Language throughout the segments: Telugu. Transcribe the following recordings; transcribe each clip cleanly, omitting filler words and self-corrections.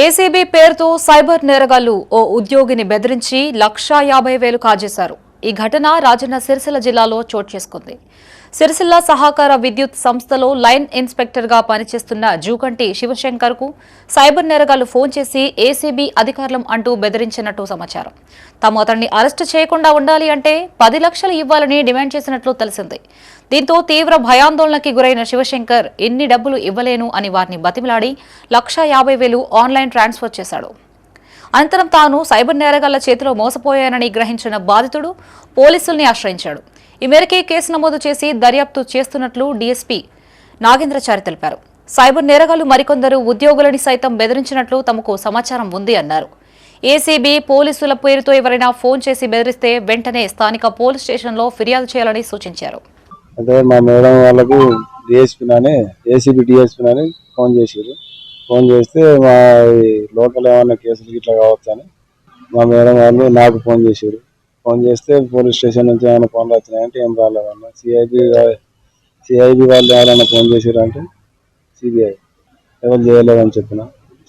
ఏసీబీ పేరుతో సైబర్ నేరగాళ్లు ఓ ఉద్యోగిని బెదిరించి 1,50,000 కాజేశారు. ఈ ఘటన రాజన్న సిరిసిల్ల జిల్లాలో చోటు చేసుకుంది. సిరిసిల్ల సహకార విద్యుత్ సంస్థలో లైన్ ఇన్స్పెక్టర్ గా పనిచేస్తున్న జూకంటి శివశంకర్ కు సైబర్ నేరగాళ్లు ఫోన్ చేసి ఏసీబీ అధికారులం అంటూ బెదిరించినట్టు సమాచారం. తాము అతన్ని అరెస్టు చేయకుండా ఉండాలి అంటే 10 లక్షలు ఇవ్వాలని డిమాండ్ చేసినట్లు తెలిసింది. దీంతో తీవ్ర భయాందోళనకి గురైన శివశంకర్ ఇన్ని డబ్బులు ఇవ్వలేను అని వారిని బతిమిలాడి 1,50,000 ఆన్లైన్ ట్రాన్స్ఫర్ చేశాడు. అనంతరం తాను సైబర్ నేరగాళ్ల చేతిలో మోసపోయానని గ్రహించిన బాధితుడు పోలీసుల్ని ఆశ్రయించాడు. ఈ మేరకే కేసు నమోదు చేసి దర్యాప్తు చేస్తున్నట్లు డీఎస్పీ నాగేంద్రచారి తెలిపారు. సైబర్ నేరగాళ్లు మరికొందరు ఉద్యోగులని సైతం బెదిరించినట్లు తమకు సమాచారం ఉంది అన్నారు. ఏసీబీ పోలీసుల పేరుతో ఎవరైనా ఫోన్ చేసి బెదిరిస్తే వెంటనే స్థానిక పోలీస్ స్టేషన్లో ఫిర్యాదు చేయాలని సూచించారు. అదే మా మేడం వాళ్ళకు ఏసీబీ డిఎస్పీ ఫోన్ చేశారు. ఫోన్ చేస్తే మా లోకల్ ఏమన్నా కేసులు ఇట్లా కావచ్చు అని మా మేడం వాళ్ళు నాకు ఫోన్ చేశారు. ఫోన్ చేస్తే పోలీస్ స్టేషన్ నుంచి ఏమైనా ఫోన్లు వచ్చినాయంటే ఏం రాలేదన్న. సిఐబి వాళ్ళు ఎవరైనా ఫోన్ చేశారు అంటే సిబిఐ ఎవరు చేయలేదని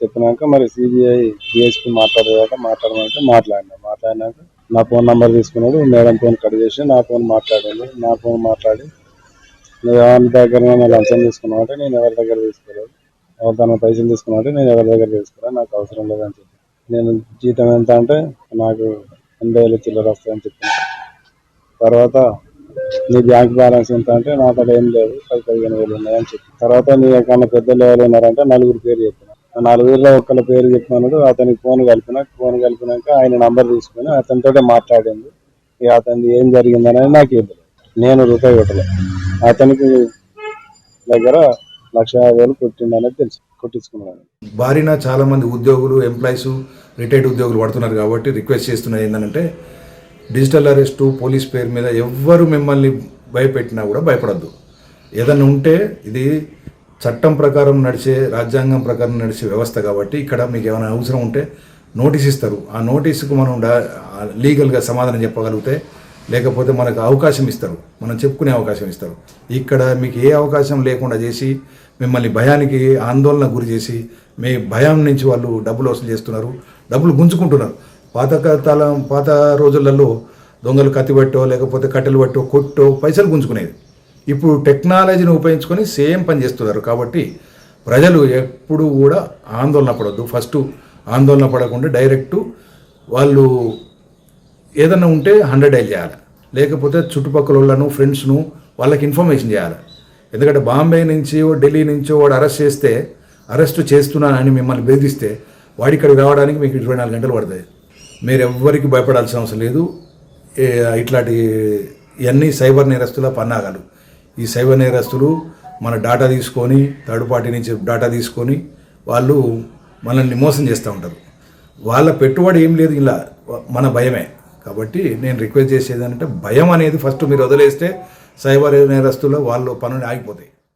చెప్పినాక మరి సిబిఐ డిఎస్పీ మాట్లాడమంటే మాట్లాడినాక నా ఫోన్ నెంబర్ తీసుకున్నాడు. మేడం ఫోన్ కట్ చేసి నా ఫోన్ మాట్లాడింది. నా ఫోన్ మాట్లాడి నువ్వు ఎవరి దగ్గర లంచం తీసుకున్నావు అంటే నేను ఎవరి దగ్గర తీసుకోలేదు, ఎవరు తన పైసలు తీసుకున్నా అంటే నేను ఎవరి దగ్గర తీసుకోలేదు, నాకు అవసరం లేదని చెప్పి నేను జీతం ఎంత అంటే నాకు 80,000 చిల్లర వస్తాయని చెప్పిన. తర్వాత నీ బ్యాంక్ బ్యాలెన్స్ ఎంత అంటే నా తల ఏం లేదు, 10,000-15,000 ఉన్నాయని చెప్పి. తర్వాత నీ కన్నా పెద్దలు ఎవరు ఉన్నారంటే 4 పేరు చెప్పిన. ఆ 4లో ఒక్కళ్ళ పేరు చెప్పినాడు. అతనికి ఫోన్ కలిపినాక ఆయన నంబర్ తీసుకుని అతనితో మాట్లాడింది. ఇక అతనికి ఏం జరిగిందనేది నాకు తెలియదు. నేను రూపాయి కొట్టలేదు. అతనికి దగ్గర 1,50,000 కొట్టిందనేది తెలుసు. కొట్టించుకున్నాను. బారిన చాలా మంది ఉద్యోగులు, ఎంప్లాయీస్, రిటైర్డ్ ఉద్యోగులు పడుతున్నారు కాబట్టి రిక్వెస్ట్ చేస్తున్నది ఏంటంటే డిజిటల్ అరెస్టు పోలీస్ పేరు మీద ఎవ్వరు మిమ్మల్ని భయపెట్టినా కూడా భయపడద్దు. ఏదన్నా ఉంటే ఇది చట్టం ప్రకారం నడిచే, రాజ్యాంగం ప్రకారం నడిచే వ్యవస్థ కాబట్టి ఇక్కడ మీకు ఏమైనా అవసరం ఉంటే నోటీస్ ఇస్తారు. ఆ నోటీసుకు మనం లీగల్గా సమాధానం చెప్పగలిగితే, లేకపోతే మనకు అవకాశం ఇస్తారు, మనం చెప్పుకునే అవకాశం ఇస్తారు. ఇక్కడ మీకు ఏ అవకాశం లేకుండా చేసి మిమ్మల్ని భయానికి, ఆందోళన గురి చేసి మీ భయం నుంచి వాళ్ళు డబ్బులు వసూలు చేస్తున్నారు, డబ్బులు గుంజుకుంటున్నారు. పాత రోజులలో దొంగలు కత్తి పట్టో లేకపోతే కట్టెలు పట్టో కొట్టో పైసలు గుంజుకునేది. ఇప్పుడు టెక్నాలజీని ఉపయోగించుకొని సేమ్ పని చేస్తున్నారు. కాబట్టి ప్రజలు ఎప్పుడు కూడా ఆందోళన పడద్దు. ఫస్ట్ ఆందోళన పడకుండా డైరెక్టు వాళ్ళు ఏదన్నా ఉంటే 100 డైల్ చేయాలి, లేకపోతే చుట్టుపక్కల వాళ్ళను, ఫ్రెండ్స్ను వాళ్ళకి ఇన్ఫర్మేషన్ చేయాలి. ఎందుకంటే బాంబే నుంచి, ఢిల్లీ నుంచో వాడు అరెస్ట్ చేస్తున్నానని మిమ్మల్ని బెదిరిస్తే వాడి ఇక్కడికి రావడానికి మీకు 24 గంటలు పడుతుంది. మీరు ఎవ్వరికి భయపడాల్సిన అవసరం లేదు. ఇట్లాంటి ఇవన్నీ సైబర్ నేరస్తుల పన్నాగాలు. ఈ సైబర్ నేరస్తులు మన డాటా తీసుకొని, థర్డ్ పార్టీ నుంచి డాటా తీసుకొని వాళ్ళు మనల్ని మోసం చేస్తూ ఉంటారు. వాళ్ళ పెట్టుబడి ఏం లేదు, ఇలా మన భయమే. కాబట్టి నేను రిక్వెస్ట్ చేసేది ఏంటంటే భయం అనేది ఫస్ట్ మీరు వదిలేస్తే సైబర్ నేరస్తులు వాళ్ళు పనులు ఆగిపోతాయి.